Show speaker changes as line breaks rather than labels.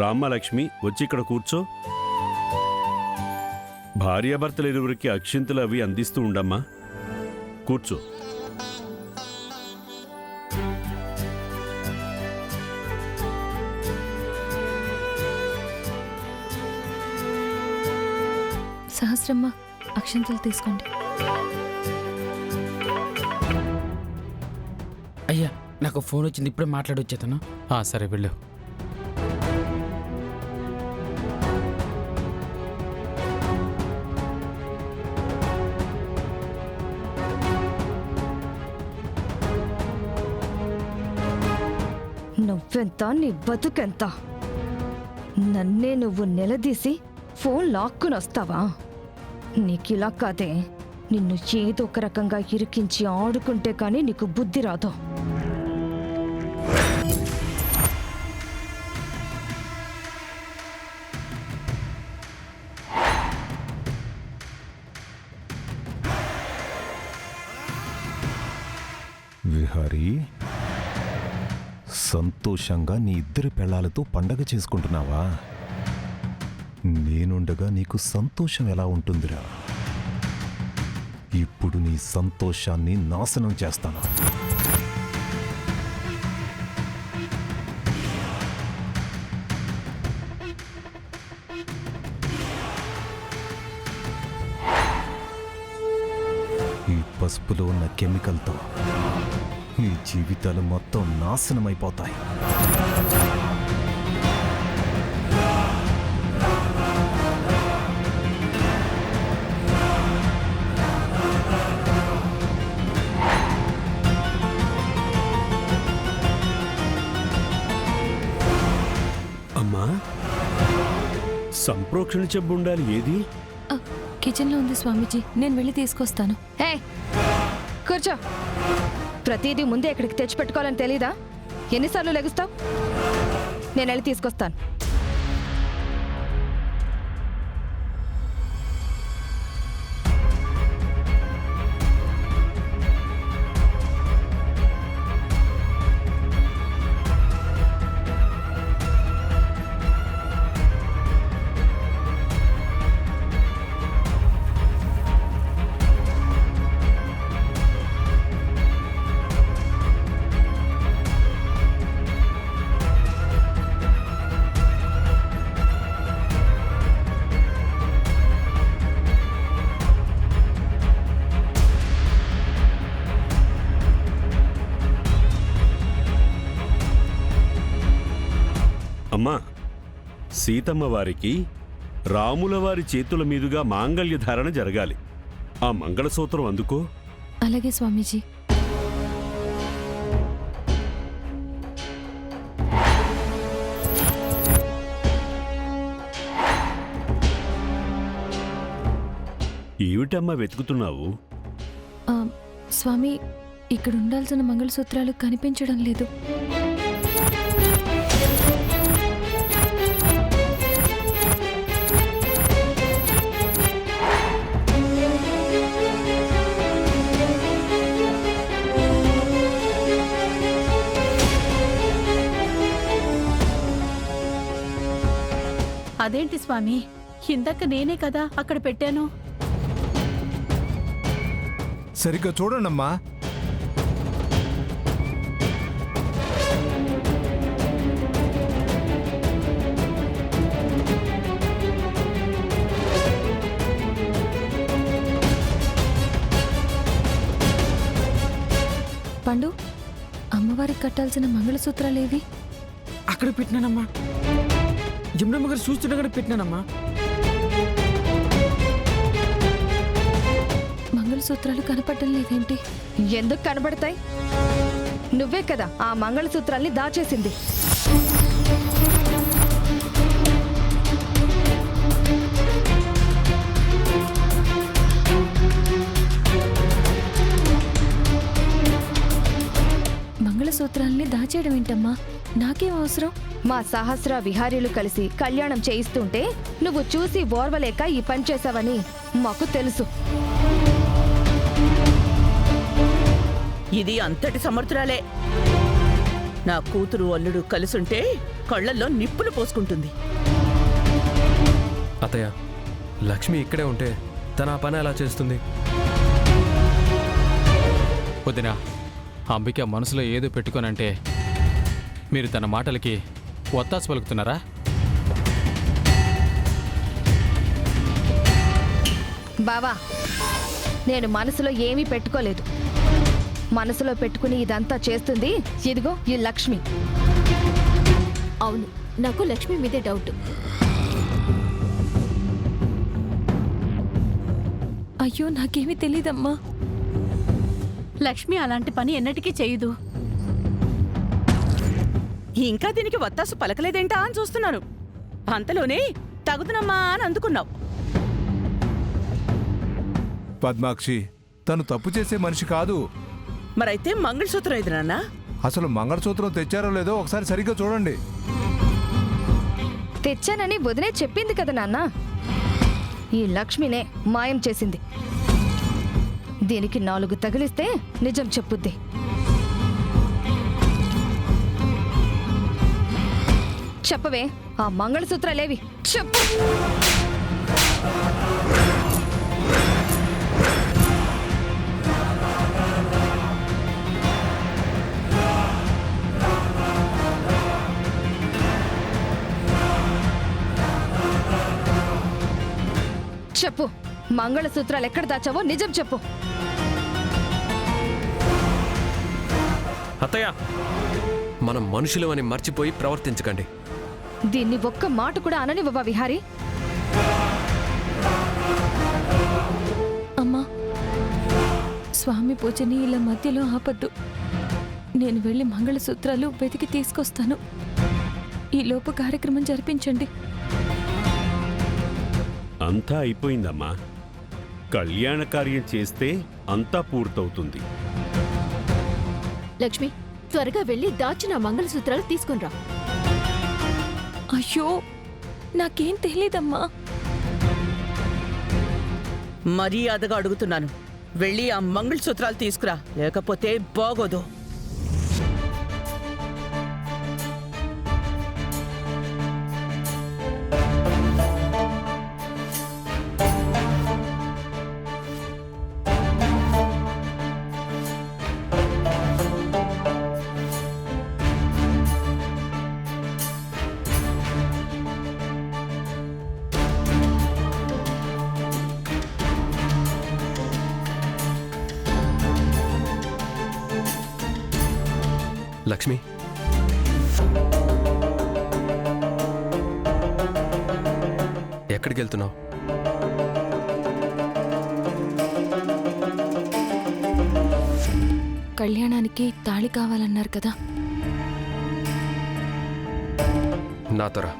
రామ్మలక్ష్మి వచ్చి ఇక్కడ కూర్చో. భార్యాభర్తలు ఇరువురికి అక్షింతలు అవి అందిస్తూ ఉండమ్మా. కూర్చో.
సహస్రమ్మ, అక్షింతలు తీసుకోండి.
అయ్యా, నాకు ఫోన్ వచ్చింది, ఇప్పుడే మాట్లాడొచ్చేతను.
సరే వెళ్ళు.
నువ్వెంత, నీ బతుకెంత? నన్నే నువ్వు నిలదీసి ఫోన్ లాక్కుని వస్తావా? నీకిలా కాదే, నిన్ను ఏదో ఒక రకంగా ఇరికించి ఆడుకుంటే కానీ నీకు బుద్ధి రాదు.
విహారీ, సంతోషంగా నీ ఇద్దరి పెళ్ళాలతో పండగ చేసుకుంటున్నావా? నేనుండగా నీకు సంతోషం ఎలా ఉంటుందిరా? ఇప్పుడు నీ సంతోషాన్ని నాశనం చేస్తాను. ఈ పసుపులో ఉన్న కెమికల్తో ఈ జీవితాలు మొత్తం నాశనమైపోతాయి.
అమ్మా, సంప్రోక్షణ చెబ్బు ఉండాలి. ఏది?
కిచెన్లో ఉంది స్వామీజీ, నేను వెళ్ళి తీసుకొస్తాను.
హే, కూర్చో. ప్రతిదీ ముందే ఎక్కడికి తెచ్చిపెట్టుకోవాలని తెలీదా? ఎన్నిసార్లు లెగుస్తావు? నేను వెళ్ళి తీసుకొస్తాను.
అమ్మా, సీతమ్మ వారికి రాముల వారి చేతుల మీదుగా మాంగళ్య ధారణ జరగాలి. ఆ మంగళసూత్రం అందుకో.
అలాగే స్వామీజీ.
ఏమిటమ్మా వెతుకుతున్నావు?
స్వామి, ఇక్కడ ఉండాల్సిన మంగళసూత్రాలు కనిపించడం లేదు.
అదేంటి స్వామి, ఇందాక నేనే కదా అక్కడ పెట్టాను.
సరిగ్గా చూడండమ్మా.
పండు, అమ్మవారికి కట్టాల్సిన మంగళసూత్రాలేవి?
అక్కడ పెట్టినానమ్మా. జమునమ్మ గారు చూస్తుండగానే పెట్టినానమ్మా.
మంగళసూత్రాలు కనపడడం లేదేంటి?
ఎందుకు కనబడతాయి? నువ్వే కదా ఆ మంగళసూత్రాల్ని దాచేసింది.
మంగళసూత్రాల్ని దాచేయడం ఏంటమ్మా? నాకేం అవసరం?
మా సహస్ర విహారీలు కలిసి కళ్యాణం చేయిస్తుంటే నువ్వు చూసి ఓర్వలేక ఈ పని చేశావని మాకు తెలుసు.
ఇది అంతటి సమర్థురాలే. నా కూతురు అల్లుడు కలిసుంటే
కళ్ళల్లో నిప్పులు పోసుకుంటుంది.
అత్తయ్య, లక్ష్మి ఇక్కడే ఉంటే తన ఆ పని ఎలా చేస్తుంది?
వదినా, అంబిక మనసులో ఏదో పెట్టుకోనంటే మీరు తన మాటలకి ఒత్తాసు పలుకుతున్నారా?
బావా, నేను మనసులో ఏమీ పెట్టుకోలేదు. మనసులో పెట్టుకుని ఇదంతా చేస్తుంది ఇదిగో ఈ లక్ష్మి.
అవును, నాకు లక్ష్మి మీదే డౌట్.
అయ్యో నాకేమీ తెలీదమ్మా.
లక్ష్మి అలాంటి పని ఎన్నటికీ చేయదు.
ఇంకా దీనికి వత్తాసు పలకలేదేంటా అని చూస్తున్నాను. అంతలోనే తగుదనమ్మా అని అందుకున్నావు.
పద్మాక్షి, తను తప్పు చేసే మనిషి కాదు.
మరైతే మంగళసూత్రం ఇది నాన్న.
అసలు మంగళసూత్రం తెచ్చారో లేదో ఒకసారి సరిగ్గా చూడండి.
తెచ్చానని వదినే చెప్పింది కదా నాన్న. ఈ లక్ష్మినే మాయం చేసింది. దీనికి 4 తగిలిస్తే నిజం చెప్పుద్ది. చెప్పవే, ఆ మంగళసూత్రాలేవి చెప్పు. చెప్పు, మంగళసూత్రాలు ఎక్కడ దాచావో నిజం చెప్పు.
అత్తయ్య, మనం మనుషులమని మర్చిపోయి ప్రవర్తించకండి.
దీన్ని ఒక్క మాట కూడా అననివ్వవా విహారీ?
అమ్మా, స్వామి పూజని ఇలా మధ్యలో ఆపద్దు. నేను వెళ్ళి మంగళసూత్రాలు వెతికి తీసుకొస్తాను. ఈలోపు కార్యక్రమం జరిపించండి.
అంతా అయిపోయిందమ్మా. కళ్యాణ కార్యం చేస్తే అంతా పూర్తవుతుంది.
లక్ష్మి, త్వరగా వెళ్ళి దాచిన మంగళసూత్రాలు తీసుకునిరా.
అయ్యో నాకేం తెలీదమ్మా.
మర్యాదగా అడుగుతున్నాను. వెళ్ళి ఆ మంగళసూత్రాలు తీసుకురా, లేకపోతే బాగోదు.
లక్ష్మి, ఎక్కడికి వెళ్తున్నావు?
కళ్యాణానికి తాళి కావాలన్నారు కదా.
నాతో రా.